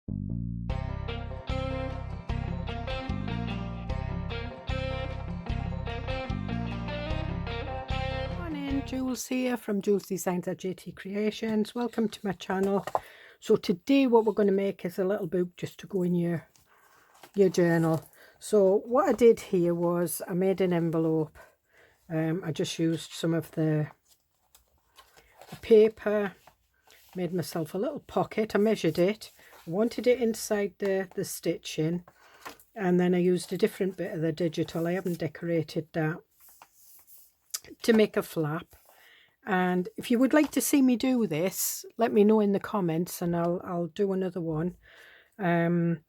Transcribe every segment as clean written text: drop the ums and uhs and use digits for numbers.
Morning, Jules here from Joolsedesigns at Tatty Creations. Welcome to my channel. So today what we're going to make is a little book just to go in your journal. So what I did here was I made an envelope. I just used some of the paper, made myself a little pocket. I measured it, I wanted it inside the stitching, and then I used a different bit of the digital. I haven't decorated that, to make a flap. And if you would like to see me do this, let me know in the comments and I'll do another one. And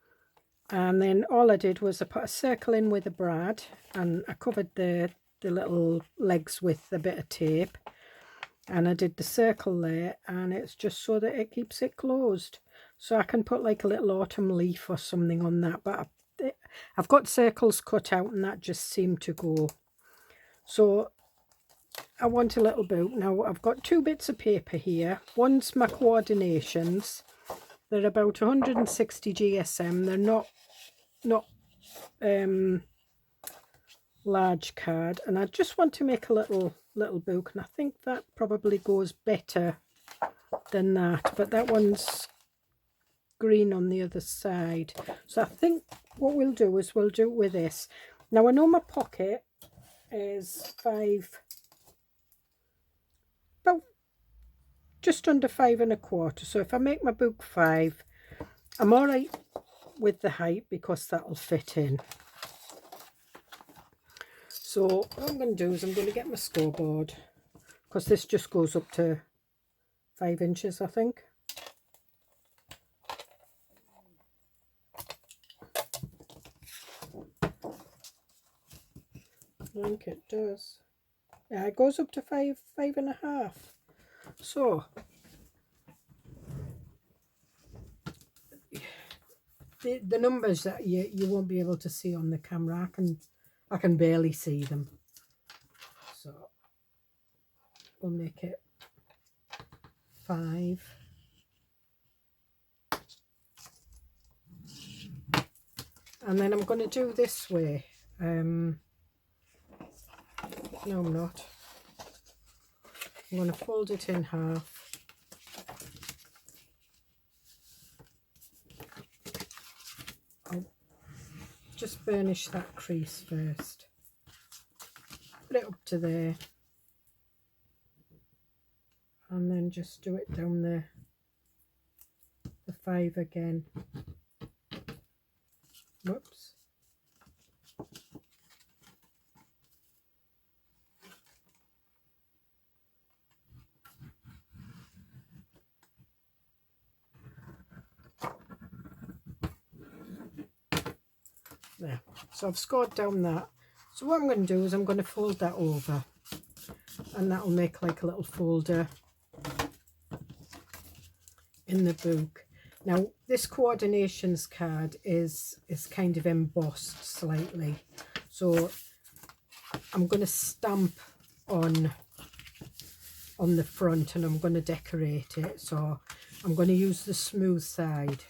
then all I did was I put a circle in with a brad, and I covered the little legs with a bit of tape, and I did the circle there, and it's just so that it keeps it closed. So I can put like a little autumn leaf or something on that, but I've got circles cut out and that just seemed to go. So I want a little book. Now I've got two bits of paper here. One's my coordinations. They're about 160 GSM. They're not large card, and I just want to make a little book, and I think that probably goes better than that, but that one's green on the other side. So I think what we'll do is we'll do it with this. Now I know my pocket is about just under 5 1/4, so if I make my book 5, I'm all right with the height because that'll fit in. So what I'm going to do is I'm going to get my scoreboard, because this just goes up to 5 inches, I think. I think it does. Yeah, it goes up to 5 1/2. So the numbers that you won't be able to see on the camera, I can barely see them. So we'll make it 5. And then I'm going to do this way. No, I'm not. I'm going to fold it in half. I'll just burnish that crease first. Put it up to there. And then just do it down the 5 again. Whoops. There. So I've scored down that. So what I'm going to do is I'm going to fold that over, and that will make like a little folder in the book. Now this coordinations card is kind of embossed slightly, so I'm going to stamp on the front, and I'm going to decorate it. So I'm going to use the smooth side.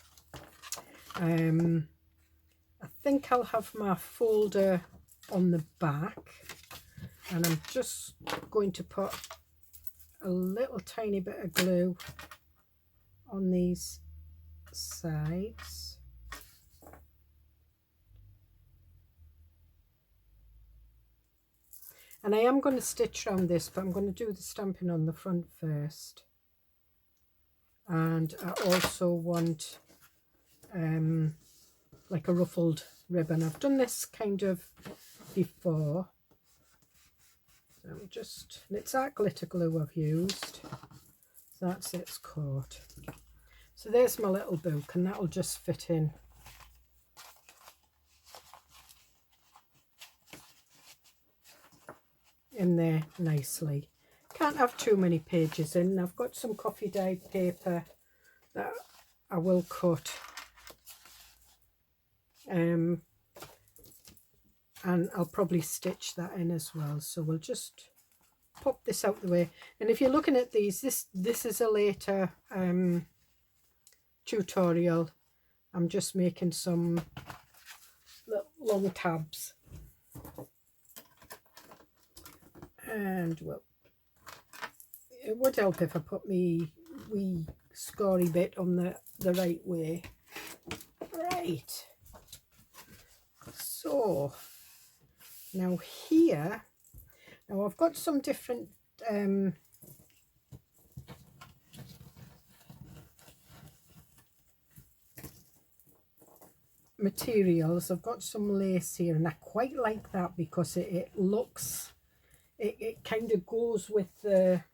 I think I'll have my folder on the back, and I'm just going to put a little tiny bit of glue on these sides. And I am going to stitch around this, but I'm going to do the stamping on the front first. And I also want like a ruffled ribbon. I've done this kind of before. So I'm just, and it's that glitter glue I've used. So that's its coat. So there's my little book, and that'll just fit in. In there nicely. Can't have too many pages in. I've got some coffee dyed paper that I will cut, and I'll probably stitch that in as well. So we'll just pop this out the way. And if you're looking at these, this is a later tutorial. I'm just making some long tabs. And well, it would help if I put me wee scory bit on the right way. Right. So now here, now I've got some different materials. I've got some lace here, and I quite like that because it looks, it kind of goes with the,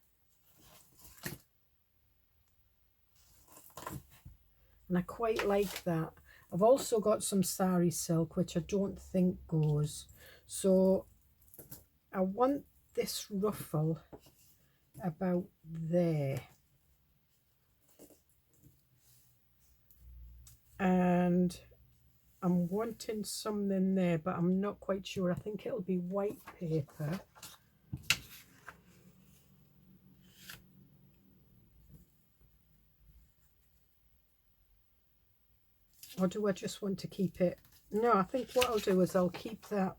and I quite like that. I've also got some sari silk, which I don't think goes. So I want this ruffle about there. And I'm wanting something there, but I'm not quite sure. I think it'll be white paper. Or do I just want to keep it? No, I think what I'll do is I'll keep that.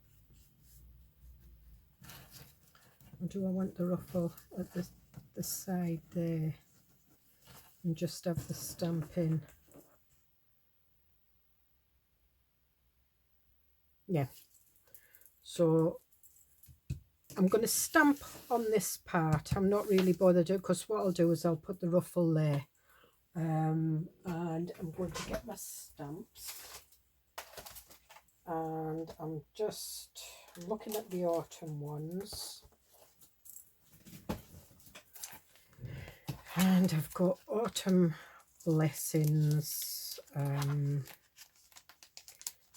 Or do I want the ruffle at the side there? And just have the stamp in. Yeah. So I'm going to stamp on this part. I'm not really bothered because what I'll do is I'll put the ruffle there. And I'm going to get my stamps. And I'm just looking at the autumn ones. And I've got autumn blessings. I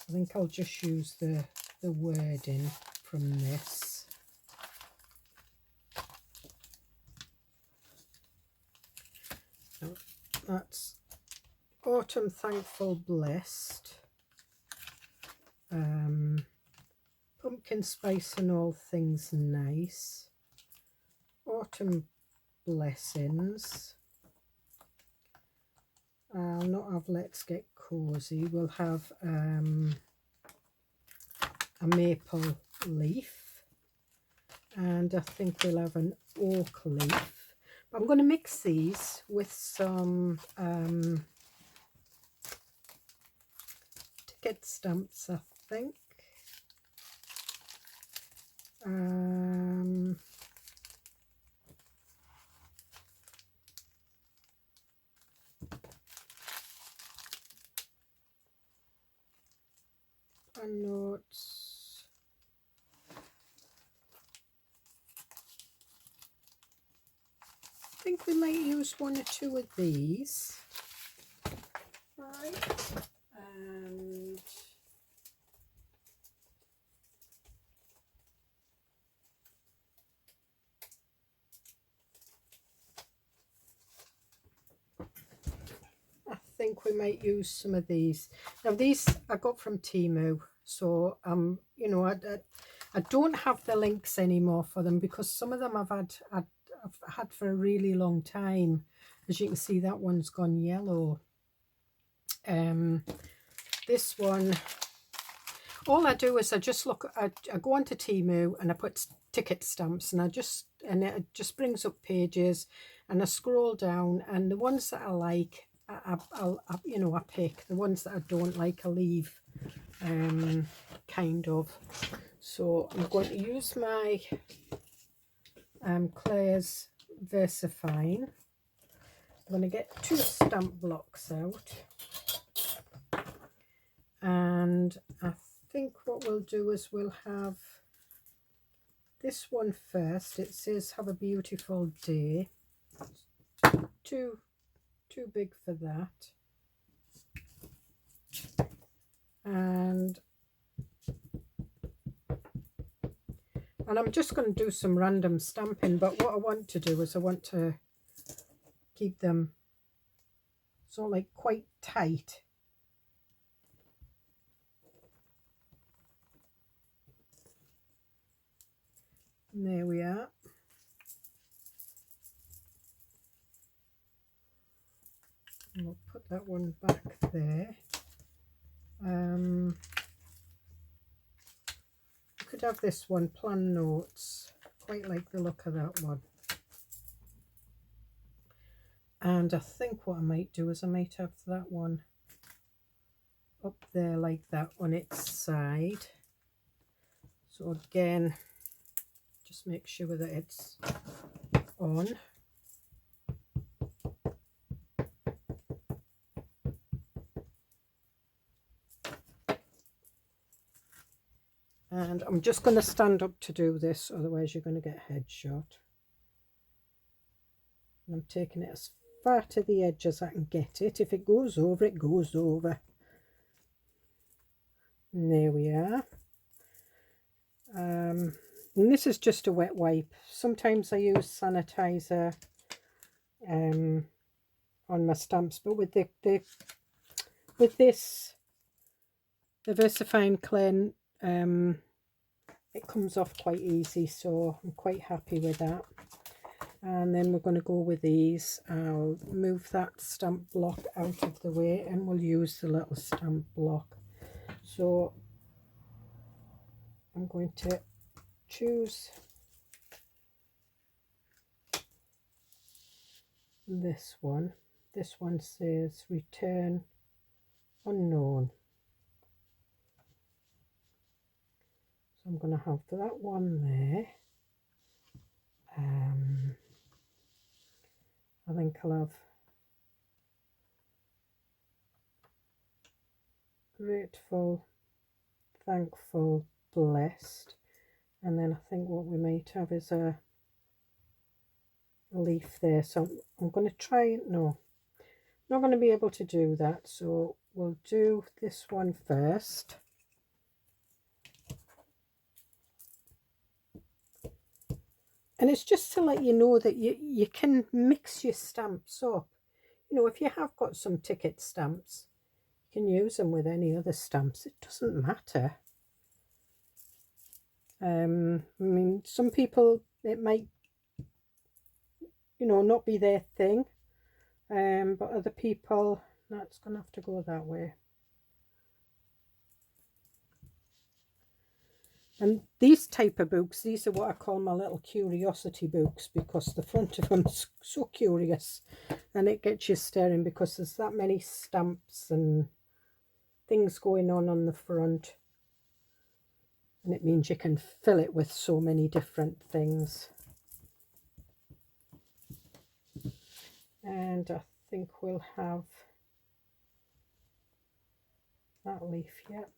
think I'll just use the wording from this. So that's autumn thankful blessed. Pumpkin spice and all things nice. Autumn blessings. I'll not have let's get cozy. We'll have a maple leaf, and I think we'll have an oak leaf. But I'm going to mix these with some ticket stamps, I think. And notes. I think we might use one or two of these. Right. And I think we might use some of these. Now these I got from Temu, so you know, I don't have the links anymore for them because some of them I've had for a really long time. As you can see, that one's gone yellow. This one, all I do is I just look, I go onto Temu and I put ticket stamps, and it just brings up pages, and I scroll down, and the ones that I like, you know, I pick. The ones that I don't like, I leave, kind of. So I'm going to use my Claire's VersaFine. I'm going to get 2 stamp blocks out, and I think what we'll do is we'll have this one first. It says have a beautiful day. Too big for that. And I'm just going to do some random stamping, but what I want to do is I want to keep them so like quite tight. And there we are. And we'll put that one back there. have this one, Plan Notes. Quite like the look of that one. And I think what I might do is I might have that one up there like that on its side. So again, just make sure that it's on. And I'm just going to stand up to do this, otherwise you're going to get headshot. And I'm taking it as far to the edge as I can get it. If it goes over, it goes over. And there we are. And this is just a wet wipe. Sometimes I use sanitizer on my stamps, but with this VersaFine Clean, it comes off quite easy, so I'm quite happy with that. And then we're going to go with these. I'll move that stamp block out of the way and we'll use the little stamp block. So I'm going to choose this one. This one says Return Unknown. So I'm going to have that one there. I think I'll have Grateful, Thankful, Blessed, and then I think what we might have is a leaf there. So I'm going to try, no, not going to be able to do that, so we'll do this one first. And it's just to let you know that you can mix your stamps up. You know, if you have got some ticket stamps, you can use them with any other stamps. It doesn't matter. I mean, some people, it might, you know, not be their thing. But other people, that's going to have to go that way. And these type of books, these are what I call my little curiosity books, because the front of them's so curious and it gets you staring because there's that many stamps and things going on the front. And it means you can fill it with so many different things. And I think we'll have that leaf, yet.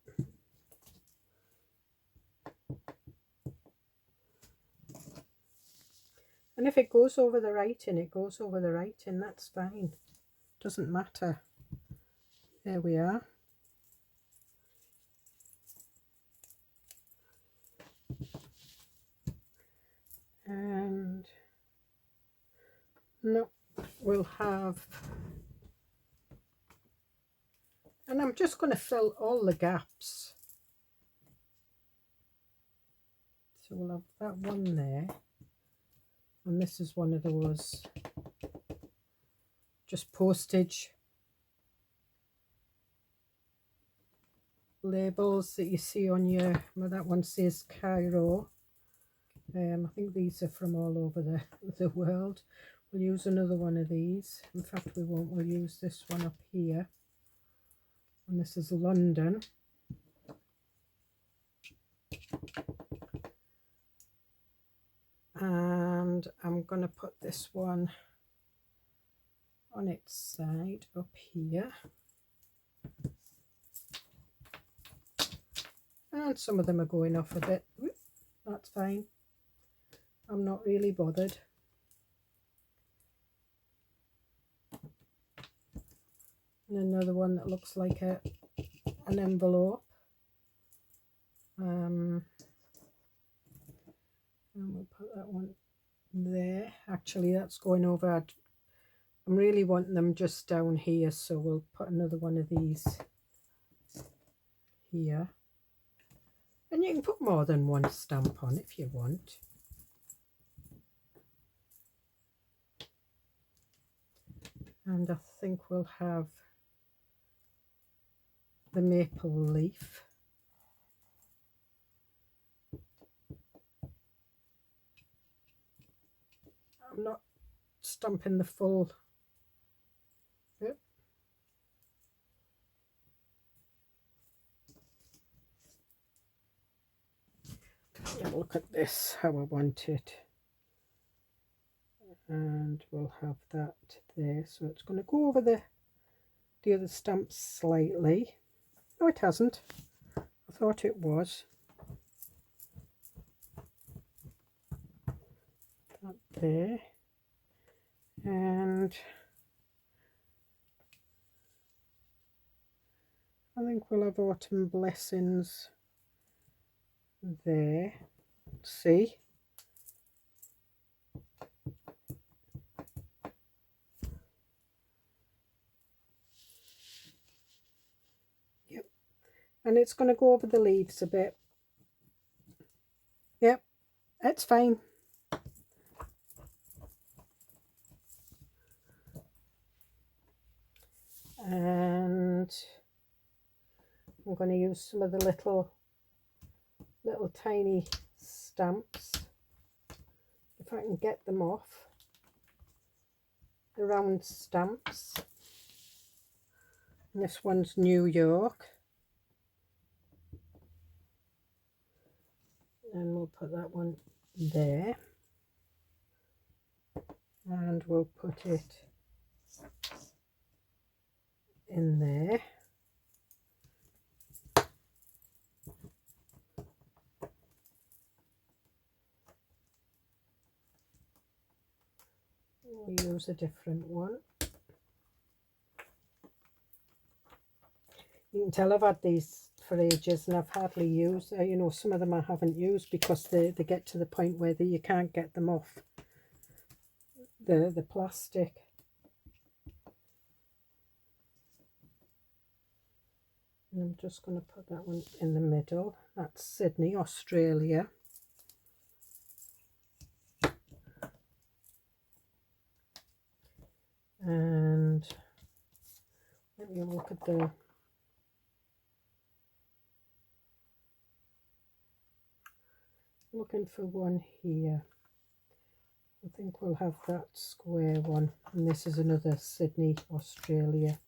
And if it goes over the writing, it goes over the writing, that's fine. Doesn't matter. There we are. And no, we'll have, and I'm just going to fill all the gaps. So we'll have that one there. And this is one of those just postage labels that you see on your, well, that one says Cairo. I think these are from all over the world. We'll use another one of these. In fact, we won't. We'll use this one up here. And this is London. And I'm going to put this one on its side up here. And some of them are going off a bit. That's fine. I'm not really bothered. And another one that looks like an envelope. And we'll put that one there. Actually, that's going over. I'm really wanting them just down here, so we'll put another one of these here. And you can put more than one stamp on if you want. And I think we'll have the maple leaf. I'm not stamping the full bit. Look at this, how I want it. And we'll have that there. So it's going to go over the other stamps slightly. No, it hasn't. I thought it was. That there. And I think we'll have Autumn Blessings there. Let's see. Yep. And it's going to go over the leaves a bit. Yep, it's fine. And I'm going to use some of the little tiny stamps, if I can get them off, the round stamps. And this one's New York, and we'll put that one there, and we'll put it in there. We'll use a different one. You can tell I've had these for ages and I've hardly used, you know, some of them I haven't used because they get to the point where you can't get them off the plastic. And I'm just going to put that one in the middle. That's Sydney, Australia. And let me look at the looking for one here. I think we'll have that square one, and this is another Sydney, Australia.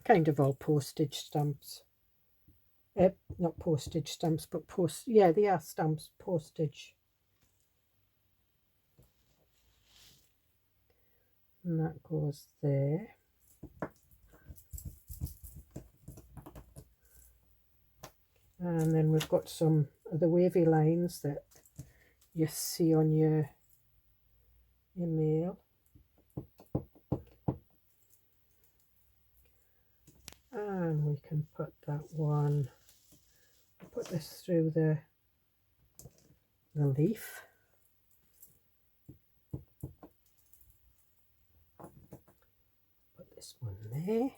Kind of all postage stamps. Not postage stamps, but yeah, they are stamps, postage. And that goes there. And then we've got some of the wavy lines that you see on your mail. And we can put that one, put this through the leaf. Put this one there.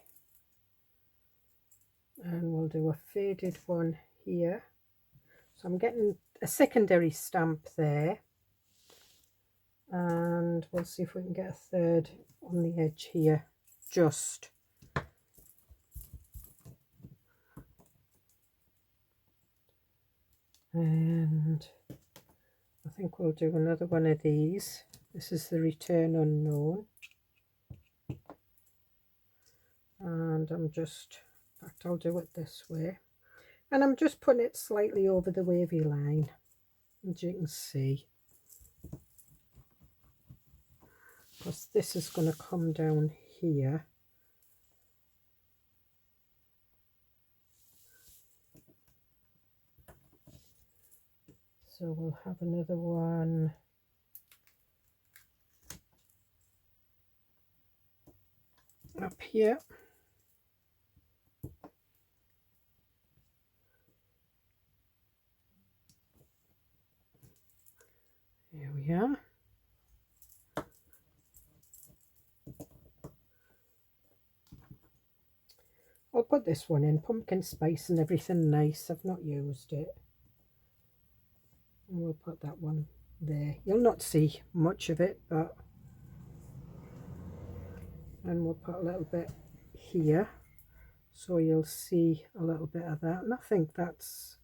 And we'll do a faded one here. So I'm getting a secondary stamp there. And we'll see if we can get a third on the edge here, just. And I think we'll do another one of these. This is the Return Unknown. And I'm just, in fact, I'll do it this way. And I'm just putting it slightly over the wavy line, as you can see. Because this is going to come down here. So we'll have another one up here. There we are. I'll put this one in, pumpkin spice and everything nice. I've not used it. And we'll put that one there. You'll not see much of it, but... And we'll put a little bit here, so you'll see a little bit of that. And I think that's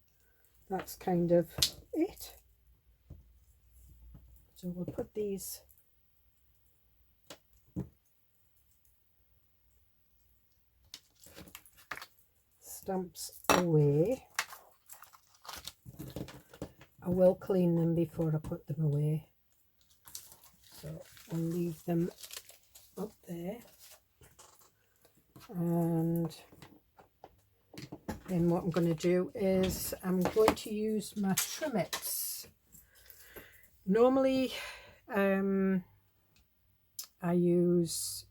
kind of it. So we'll put these stamps away. I will clean them before I put them away. So I'll leave them up there. And then what I'm going to do is I'm going to use my Trimmets. Normally I use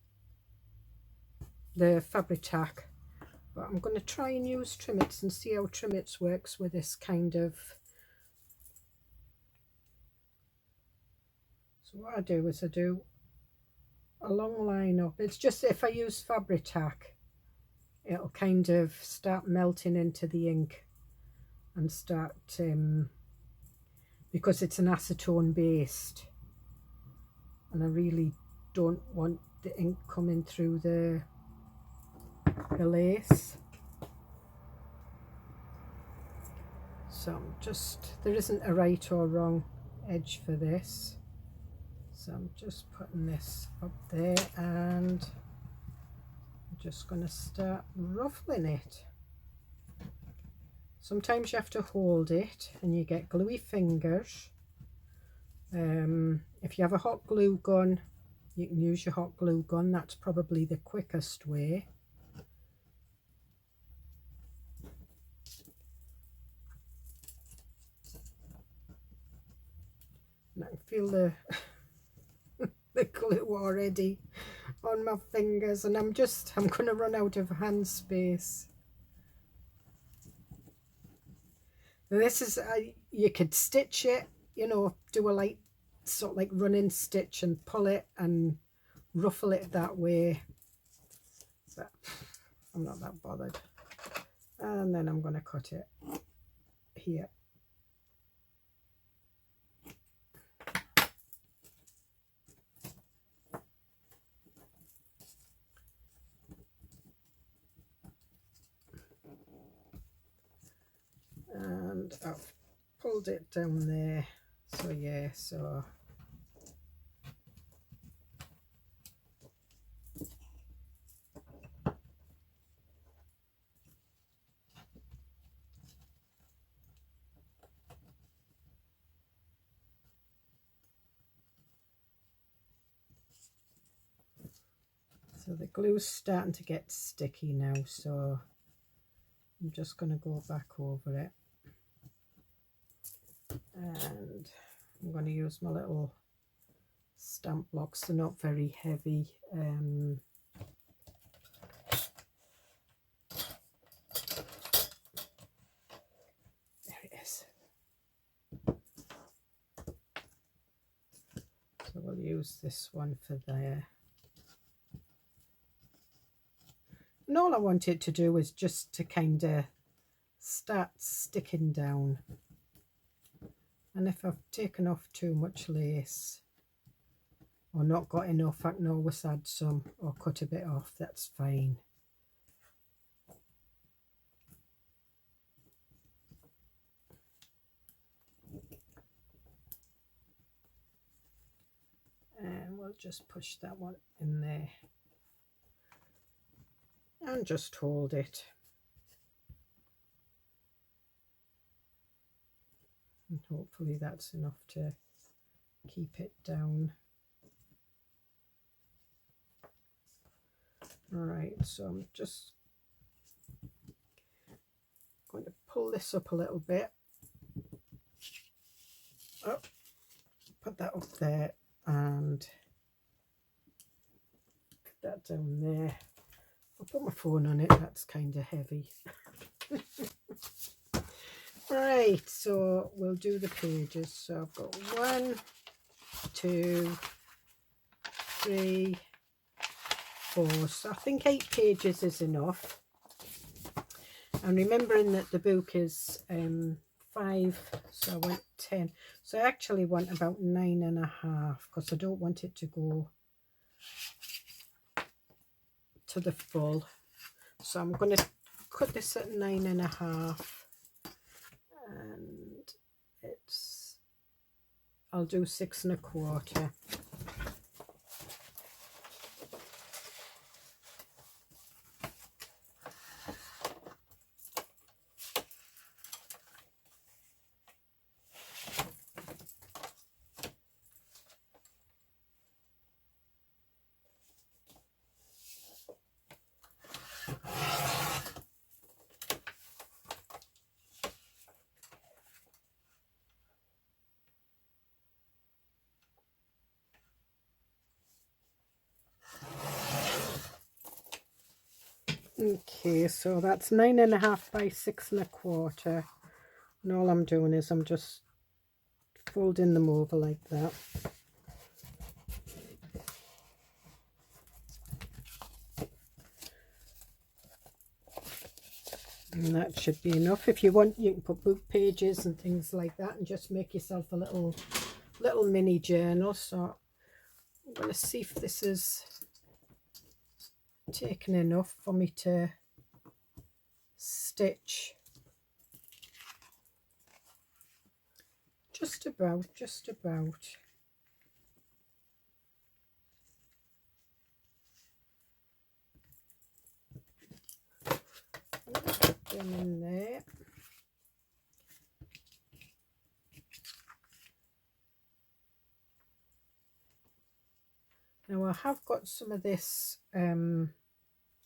the fabric tack, but I'm going to try and use Trimmets and see how Trimmets works with this kind of. So what I do is I do a long line up. It's just if I use fabric tack, it'll kind of start melting into the ink and start, because it's an acetone based, and I really don't want the ink coming through the lace. So I'm just, there isn't a right or wrong edge for this. So I'm just putting this up there and I'm just going to start ruffling it. Sometimes you have to hold it and you get gluey fingers. If you have a hot glue gun, you can use your hot glue gun. That's probably the quickest way. And I can feel the the glue already on my fingers, and I'm going to run out of hand space. Now this is, you could stitch it, you know, do a light sort of like running stitch and pull it and ruffle it that way, but I'm not that bothered. And then I'm going to cut it here. And I've pulled it down there, so yeah, so the glue's starting to get sticky now, so I'm just going to go back over it. And I'm going to use my little stamp blocks. They're not very heavy. There it is. So we'll use this one for there. And all I want it to do is just to kind of start sticking down. And if I've taken off too much lace or not got enough, I can always add some or cut a bit off, that's fine. And we'll just push that one in there and just hold it. And hopefully that's enough to keep it down. Alright, so I'm just going to pull this up a little bit. Oh, put that up there and put that down there. I'll put my phone on it, that's kind of heavy. Right, so we'll do the pages. So I've got 1, 2, 3, 4. So I think 8 pages is enough. And remembering that the book is 5, so I want 10. So I actually want about 9.5 because I don't want it to go to the full. So I'm going to cut this at 9.5. And I'll do 6 1/4. Okay, so that's 9 1/2 by 6 1/4, and all I'm doing is I'm just folding them over like that. And that should be enough. If you want, you can put book pages and things like that and just make yourself a little mini journal. So I'm going to see if this is taken enough for me to stitch. Just about. Put them in there. Now I have got some of this,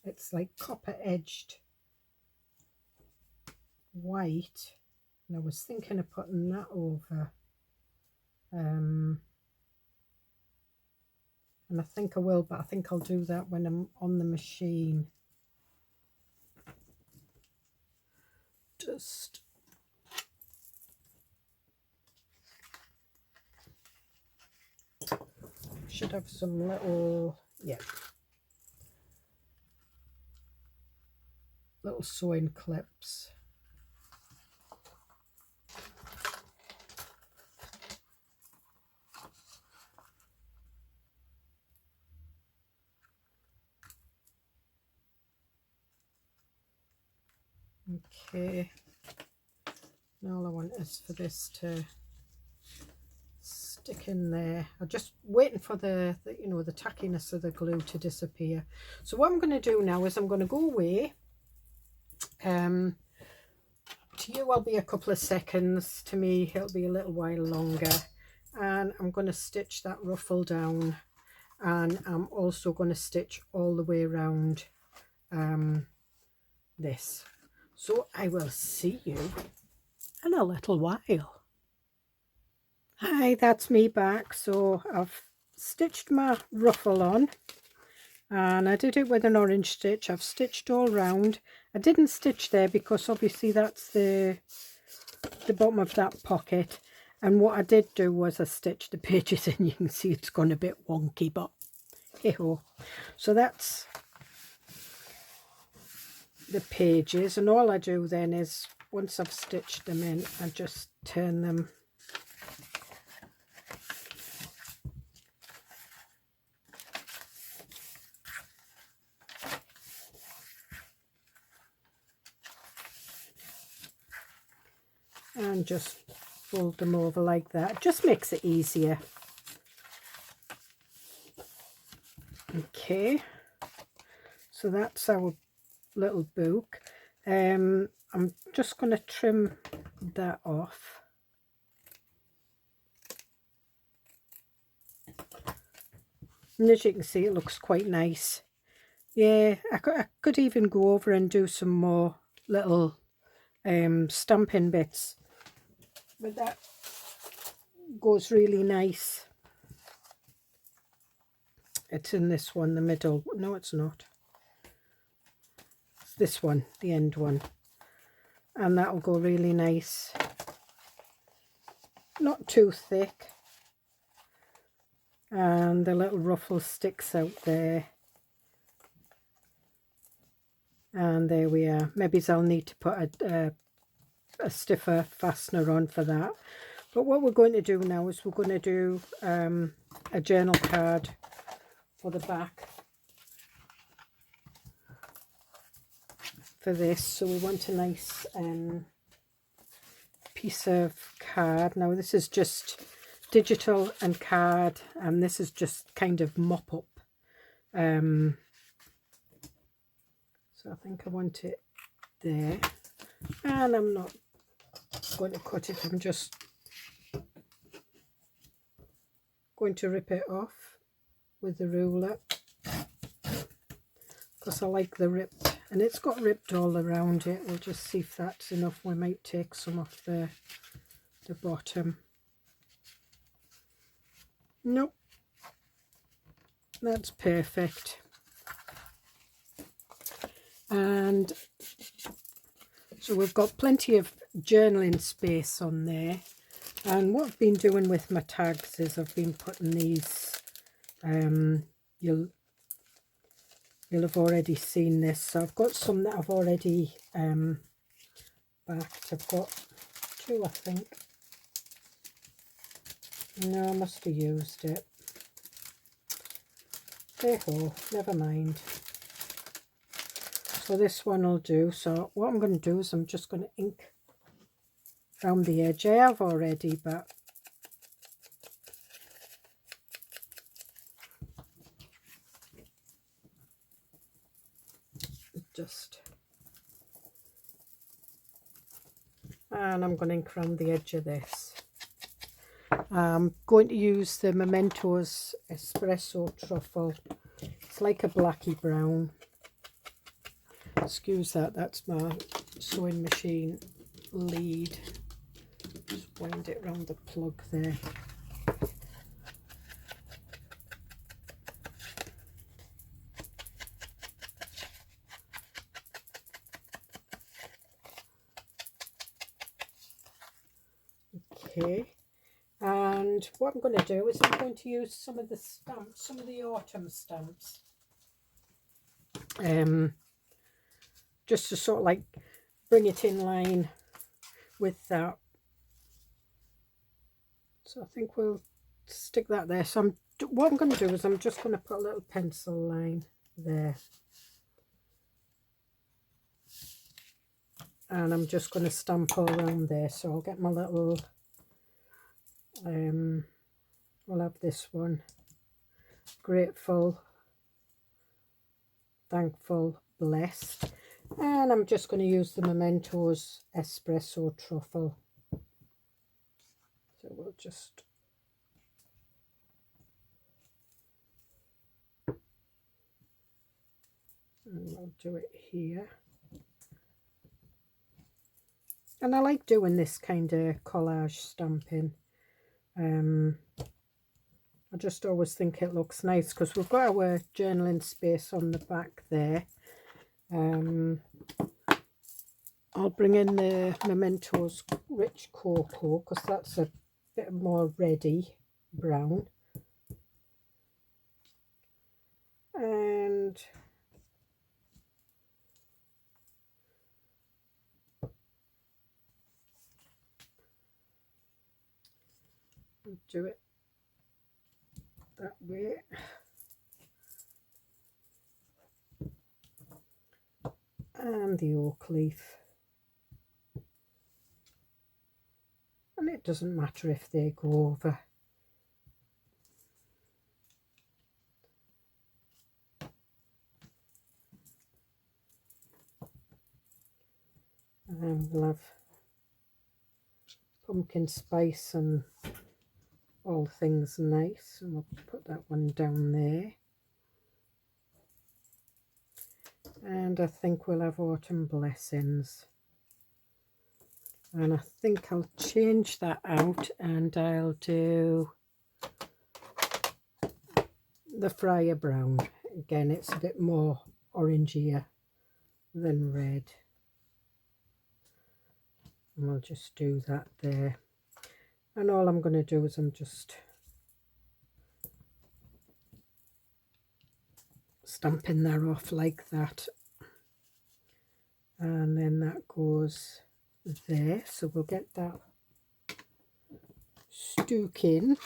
it's like copper edged white, and I was thinking of putting that over, and I think I will, but I think I'll do that when I'm on the machine. Just should have some little, little sewing clips. Okay, now all I want is for this to stick in there. I'm just waiting for the you know, the tackiness of the glue to disappear. So what I'm going to do now is I'm going to go away. To you I'll be a couple of seconds, to me it'll be a little while longer, and I'm going to stitch that ruffle down, and I'm also going to stitch all the way around this. So I will see you in a little while. Hi, that's me back. So I've stitched my ruffle on, and I did it with an orange stitch. I've stitched all round. I didn't stitch there because obviously that's the bottom of that pocket, and what I did do was I stitched the pages in. You can see it's gone a bit wonky, but hey ho. So that's the pages, and all I do then is once I've stitched them in, I just turn them and just fold them over like that. It just makes it easier. Okay, so that's our little book. I'm just going to trim that off. And as you can see, it looks quite nice. Yeah, I could even go over and do some more little stamping bits, but that goes really nice. It's in this one, the middle. No, it's not. It's this one, the end one. And that'll go really nice. Not too thick. And the little ruffle sticks out there. And there we are. Maybe I'll need to put a stiffer fastener on for that. But what we're going to do now is we're going to do a journal card for the back for this. So we want a nice piece of card. Now this is just digital and card, and this is just kind of mop up. So I think I want it there, and I'm not going to cut it, I'm just going to rip it off with the ruler because I like the ripped, and it's got ripped all around it. We'll just see if that's enough. We might take some off the bottom. Nope, that's perfect. And so we've got plenty of journaling space on there. And what I've been doing with my tags is I've been putting these, you'll have already seen this. So I've got some that I've already backed. I've got 2, I think. No, I must have used it. Hey-ho, never mind. So this one will do. So what I'm going to do is I'm just going to ink around the edge. I have already, but just, and I'm going to ink around the edge of this. I'm going to use the Mementos Espresso Truffle. It's like a blacky brown. Excuse that, that's my sewing machine lead. Just wind it around the plug there. Okay, and what I'm going to do is I'm going to use some of the stamps, some of the autumn stamps, just to sort of like bring it in line with that. So I think we'll stick that there. So what I'm going to do is I'm just going to put a little pencil line there, and I'm just going to stamp all around there. So I'll get my little, we'll have this one, grateful, thankful, blessed, and I'm just going to use the Mementos Espresso Truffle. So we'll just, and we'll do it here. And I like doing this kind of collage stamping. I just always think it looks nice because we've got our journaling space on the back there. I'll bring in the Mementos Rich Cocoa because that's a bit more reddy brown. And do it that way. And the oak leaf. And it doesn't matter if they go over. And we'll have pumpkin spice and all things nice, and we'll put that one down there. And I think we'll have autumn blessings, and I think I'll change that out and I'll do the Friar Brown. Again, it's a bit more orangier than red, and we'll just do that there. And all I'm going to do is I'm just stamping that off like that, and then that goes there. So we'll get that stuck in.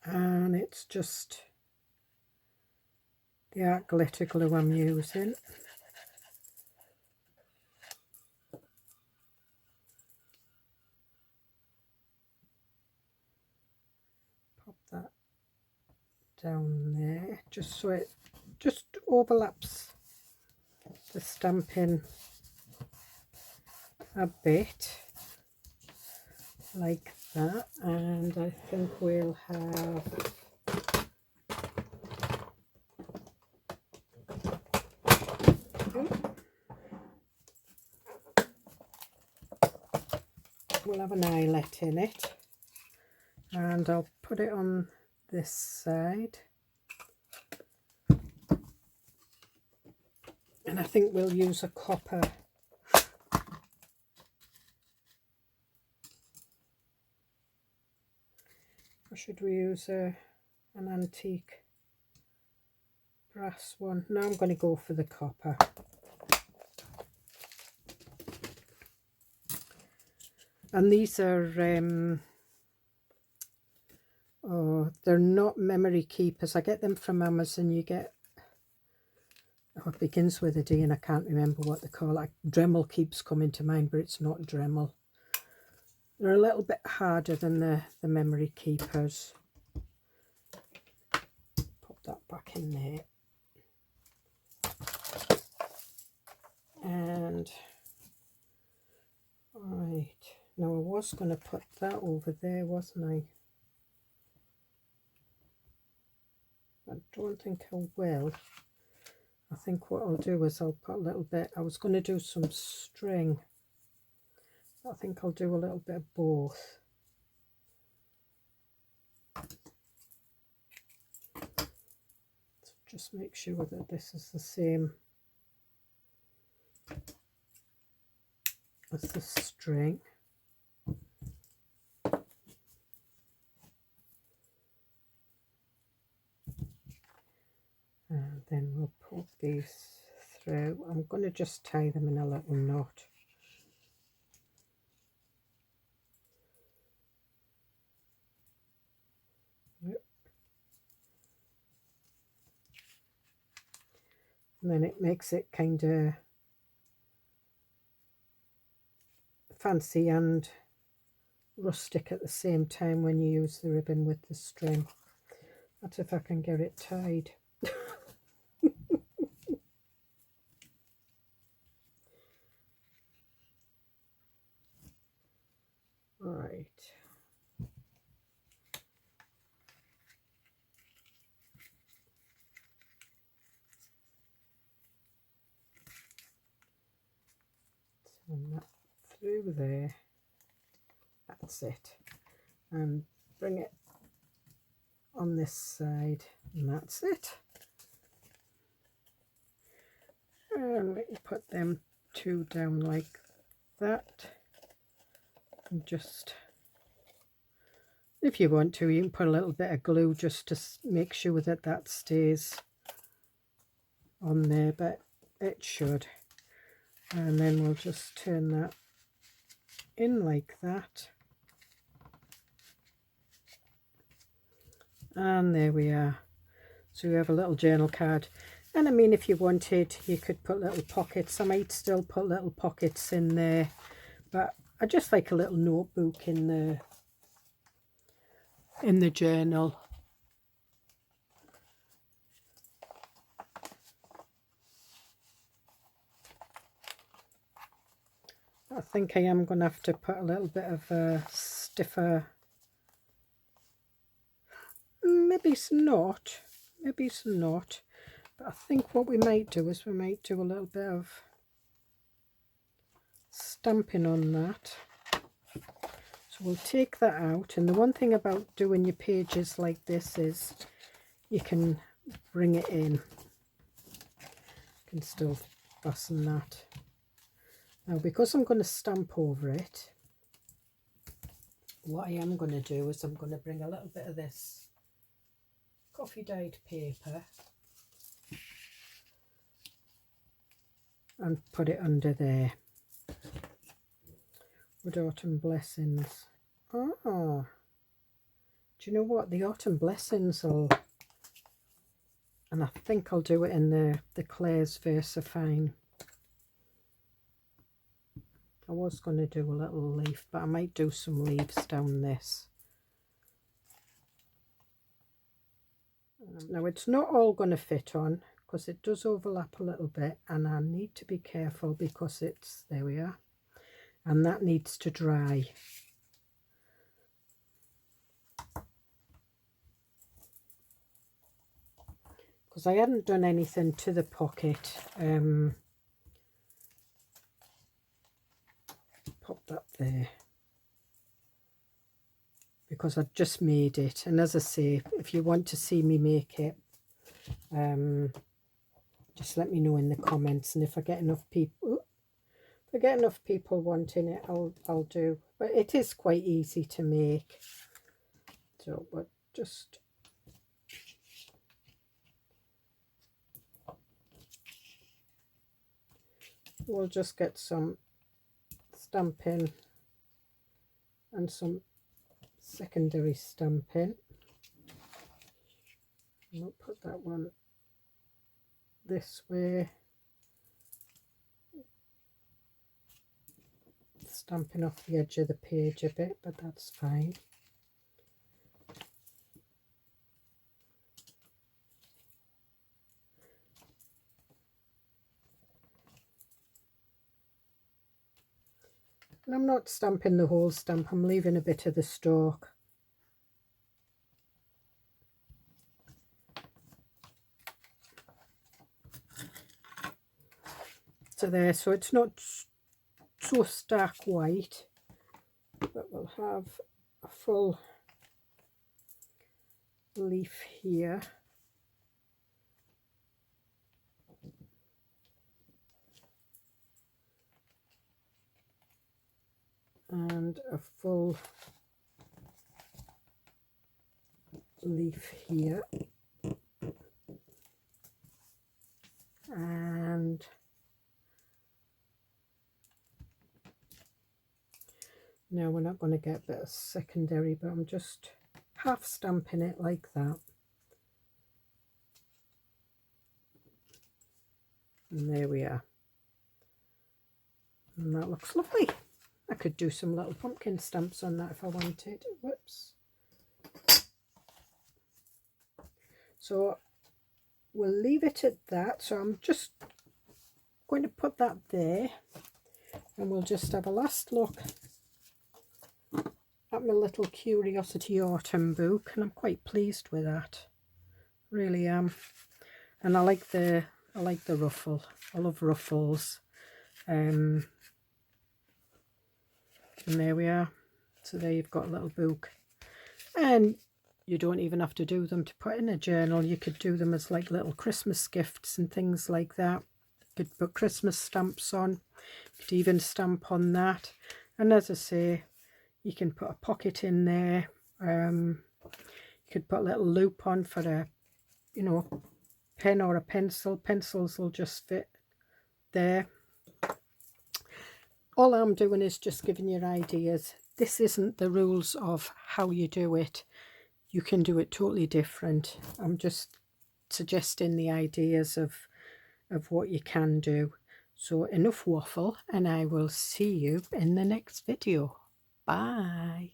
And it's just the art glitter glue I'm using. down there, just so it just overlaps the stamping a bit, like that. And I think we'll have an eyelet in it, and I'll put it on this side, and I think we'll use a copper. Or should we use an antique brass one? No, I'm going to go for the copper. And these are oh, they're not memory keepers. I get them from Amazon. You get, oh, it begins with a D and I can't remember what they call it. Dremel keeps coming to mind, but it's not Dremel. They're a little bit harder than the memory keepers. Pop that back in there. And right, now I was going to put that over there, wasn't I? I don't think I will. I think what I'll do is I'll put a little bit, I was going to do some string. I think I'll do a little bit of both. So just make sure that this is the same as the string. And then we'll pull these through. I'm going to just tie them in a little knot. Yep. And then it makes it kind of fancy and rustic at the same time when you use the ribbon with the string. That's if I can get it tied. Right. Turn that through there. That's it. And bring it on this side, and that's it. And we can put them two down like that. And just, if you want to, you can put a little bit of glue just to make sure that that stays on there, but it should. And then we'll just turn that in like that. And there we are. So we have a little journal card. And I mean, if you wanted, you could put little pockets. I might still put little pockets in there, but I just like a little notebook in the journal. I think I am going to have to put a little bit of a stiffer, maybe it's not, but I think what we might do is we might do a little bit of stamping on that. So we'll take that out, and the one thing about doing your pages like this is you can bring it in. You can still fasten that. Now, because I'm going to stamp over it, what I am going to do is I'm going to bring a little bit of this coffee dyed paper and put it under there. Wood Autumn Blessings. Oh, do you know what? The Autumn Blessings will, and I think I'll do it in the Claire's Versafine. I was going to do a little leaf, but I might do some leaves down this. Now it's not all going to fit on because it does overlap a little bit, and I need to be careful because it's, there we are, and that needs to dry. Because I hadn't done anything to the pocket. Pop that there. Because I've just made it, and as I say, if you want to see me make it, just let me know in the comments, and if I get enough people, wanting it, I'll do. But it is quite easy to make, so but just we'll just get some stamping and some secondary stamping. We'll put that one this way, stamping off the edge of the page a bit, but that's fine. And I'm not stamping the whole stamp, I'm leaving a bit of the stalk. So there, so it's not so stark white, but we'll have a full leaf here. And a full leaf here, and now we're not going to get a bit of secondary, but I'm just half stamping it like that, and there we are, and that looks lovely. I could do some little pumpkin stamps on that if I wanted. Whoops. So we'll leave it at that. So I'm just going to put that there, and we'll just have a last look at my little Curiosity Autumn book, and I'm quite pleased with that. Really am. And I like the ruffle. I love ruffles. And there we are. So there you've got a little book, and you don't even have to do them to put in a journal. You could do them as like little Christmas gifts and things like that. You could put Christmas stamps on. You could even stamp on that, and as I say, you can put a pocket in there. You could put a little loop on for a, you know, pen or a pencil. Pencils will just fit there. All I'm doing is just giving you ideas. This isn't the rules of how you do it. You can do it totally different. I'm just suggesting the ideas of what you can do. So enough waffle, and I will see you in the next video. Bye.